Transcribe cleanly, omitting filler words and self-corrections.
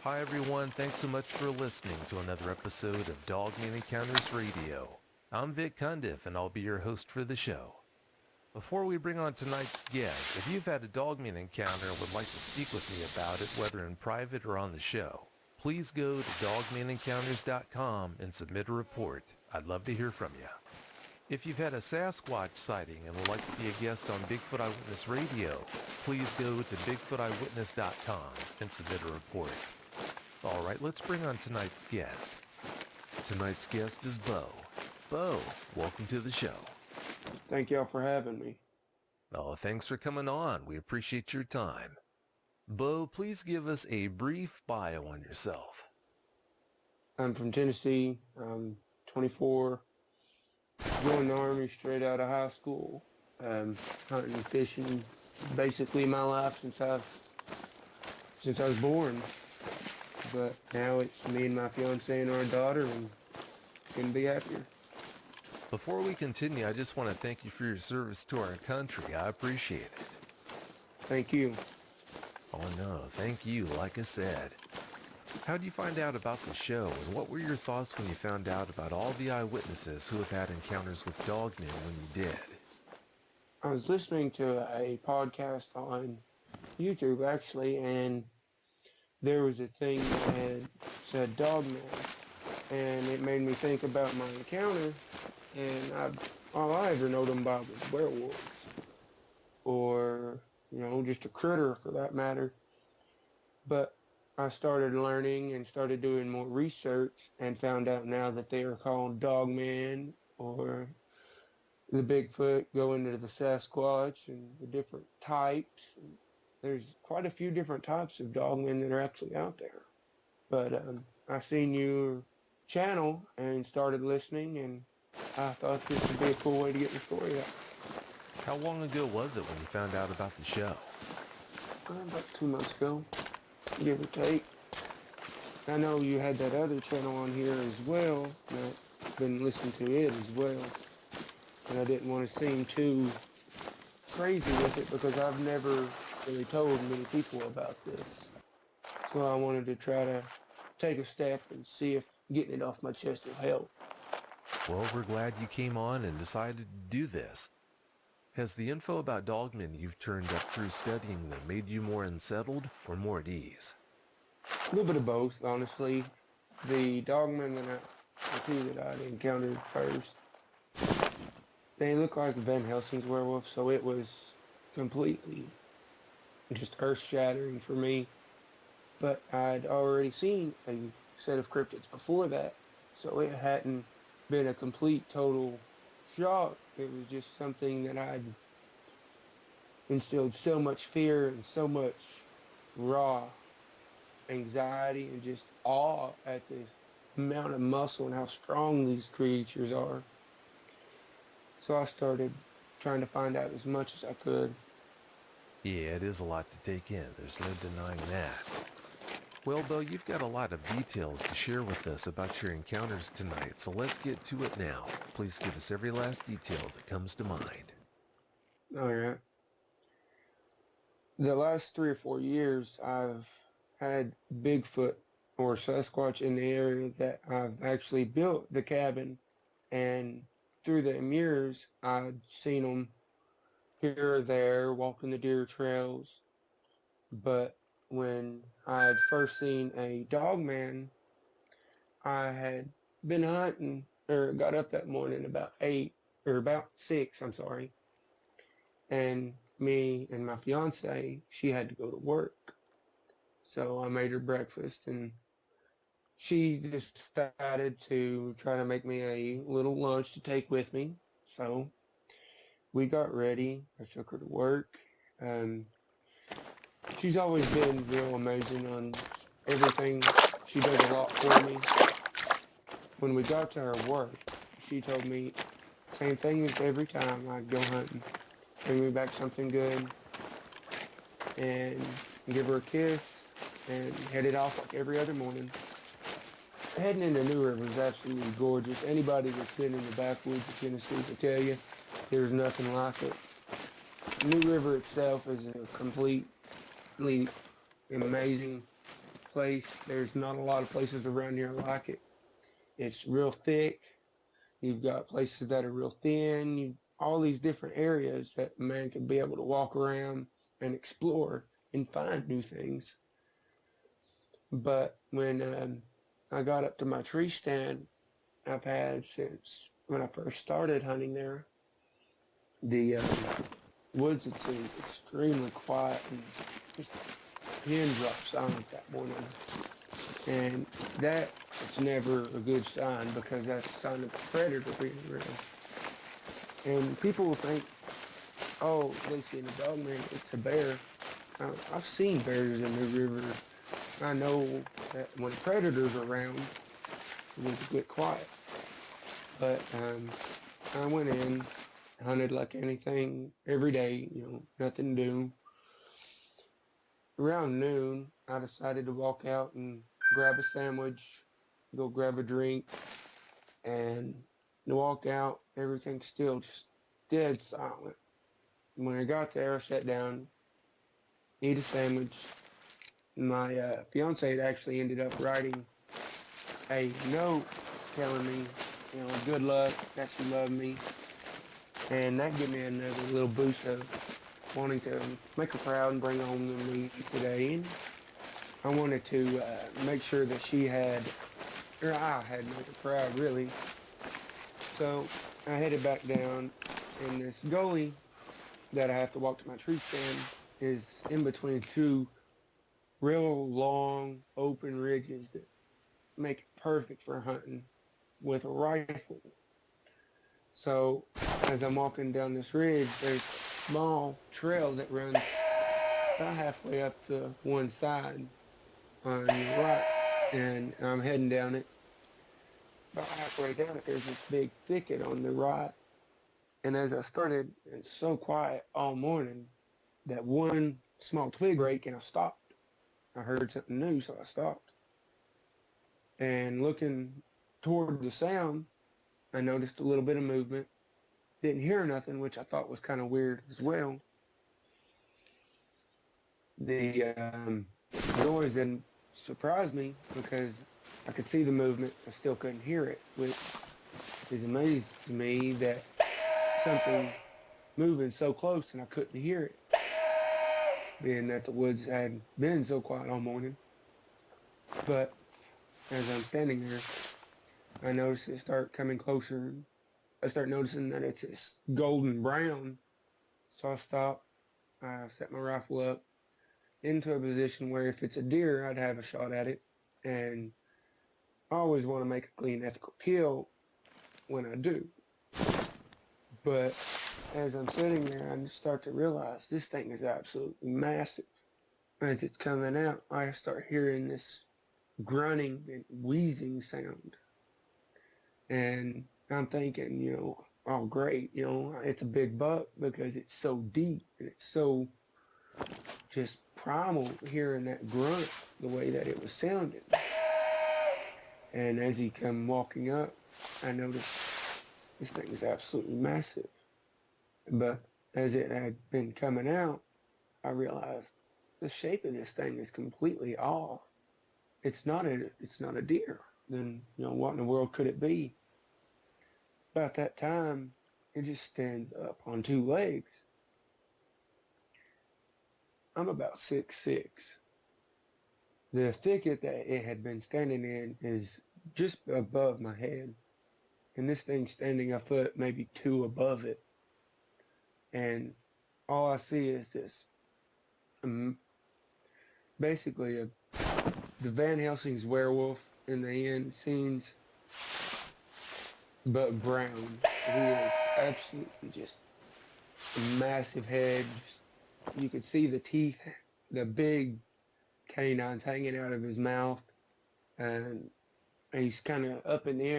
Hi everyone, thanks so much for listening to another episode of Dogman Encounters Radio. I'm Vic Cundiff and I'll be your host for the show. Before we bring on tonight's guest, if you've had a Dogman encounter and would like to speak with me about it, whether in private or on the show, please go to dogmanencounters.com and submit a report. I'd love to hear from you. If you've had a Sasquatch sighting and would like to be a guest on Bigfoot Eyewitness Radio, please go to bigfooteyewitness.com and submit a report. All right, let's bring on tonight's guest. Tonight's guest is Bo. Bo, welcome to the show. Thank y'all for having me. Oh, thanks for coming on. We appreciate your time. Bo, please give us a brief bio on yourself. I'm from Tennessee. I'm 24. Joined the Army straight out of high school. Hunting and fishing, basically my life since I was born. But now it's me and my fiance and our daughter, and couldn't be happier. Before we continue, I just want to thank you for your service to our country. I appreciate it. Thank you. Oh no, thank you, like I said. How did you find out about the show, and what were your thoughts when you found out about all the eyewitnesses who have had encounters with dogmen when you did? I was listening to a podcast on YouTube, actually, and there was a thing that said dogman, and it made me think about my encounter, and all I ever knowed them about was werewolves, or, just a critter for that matter. But I started learning and started doing more research and found out now that they are called dogmen, or the Bigfoot, go into the Sasquatch and the different types. There's quite a few different types of dogmen that are actually out there. But I seen your channel and started listening, and I thought this would be a cool way to get the story out. How long ago was it when you found out about the show? About 2 months ago, give or take. I know you had that other channel on here as well, and I've been listening to it as well. And I didn't want to seem too crazy with it because I've never really told many people about this. So I wanted to try to take a step and see if getting it off my chest will help. Well, we're glad you came on and decided to do this. Has the info about dogmen you've turned up through studying them made you more unsettled or more at ease? A little bit of both, honestly. The dogmen the two that I'd encountered first, they look like Van Helsing's werewolf, so it was completely just earth-shattering for me. But I'd already seen a set of cryptids before that, so it hadn't been a complete, total shock. It was just something that I'd instilled so much fear and so much raw anxiety and just awe at the amount of muscle and how strong these creatures are. So I started trying to find out as much as I could. Yeah, it is a lot to take in. There's no denying that. Well, Bo, you've got a lot of details to share with us about your encounters tonight, so let's get to it now. Please give us every last detail that comes to mind. All right. The last 3 or 4 years, I've had Bigfoot or Sasquatch in the area that I've actually built the cabin, and through the years, I'd seen them here or there walking the deer trails. But when I had first seen a dog man, I had been hunting, or got up that morning about 6, I'm sorry, and me and my fiance, she had to go to work. So I made her breakfast, and she decided to try to make me a little lunch to take with me. So we got ready. I took her to work. Um, she's always been real amazing on everything. She does a lot for me. When we got to her work, she told me same thing as every time I'd go hunting. Bring me back something good and give her a kiss and headed off like every other morning. Heading into New River is absolutely gorgeous. Anybody that's been in the backwoods of Tennessee will tell you there's nothing like it. New River itself is a completely amazing place. There's not a lot of places around here like it. It's real thick. You've got places that are real thin. All these different areas that a man can be able to walk around and explore and find new things. But when I got up to my tree stand I've had since when I first started hunting there, the woods had seemed extremely quiet and just pin drop silent that morning. And that it's never a good sign because that's a sign of a predator being around. And people will think, oh, they see in a dog man, it's a bear. I've seen bears in the river. I know that when predators are around, it was a bit quiet. But I went in, hunted like anything every day, nothing to do. Around noon, I decided to walk out and grab a sandwich, go grab a drink, and to walk out, everything's still just dead silent. When I got there, I sat down, ate a sandwich. My fiance had actually ended up writing a note telling me, good luck, that she loved me. And that gave me another little boost of wanting to make her proud and bring home the meat today. And I wanted to make sure that she had, or I had made her proud, really. So I headed back down, and this gully that I have to walk to my tree stand is in between two real long open ridges that make it perfect for hunting with a rifle. So as I'm walking down this ridge, there's a small trail that runs about halfway up to one side on the right, and I'm heading down it. About halfway down it, there's this big thicket on the right. And as I started, it's so quiet all morning that one small twig break and I stopped. I heard something new, so I stopped. And looking toward the sound, I noticed a little bit of movement. Didn't hear nothing, which I thought was kind of weird as well. The noise didn't surprise me because I could see the movement. I still couldn't hear it, which is amazing to me that something moving so close and I couldn't hear it, being that the woods had been so quiet all morning. But as I'm standing there, I notice it start coming closer. I start noticing that it's this golden brown. So I stop. I set my rifle up into a position where if it's a deer, I'd have a shot at it. And I always want to make a clean, ethical kill when I do. But as I'm sitting there, I start to realize this thing is absolutely massive. As it's coming out, I start hearing this grunting and wheezing sound. And I'm thinking, oh great, it's a big buck because it's so deep and it's so just primal hearing that grunt the way that it was sounding. And as he come walking up, I noticed this thing is absolutely massive. But as it had been coming out, I realized the shape of this thing is completely off. It's not a deer. Then, what in the world could it be? About that time, it just stands up on two legs. I'm about 6'6". The thicket that it had been standing in is just above my head. And this thing's standing a foot, maybe two above it. And all I see is this, basically the Van Helsing's werewolf in the end scenes, but brown. He is absolutely just a massive head. You could see the teeth, the big canines hanging out of his mouth, and he's kind of up in the air.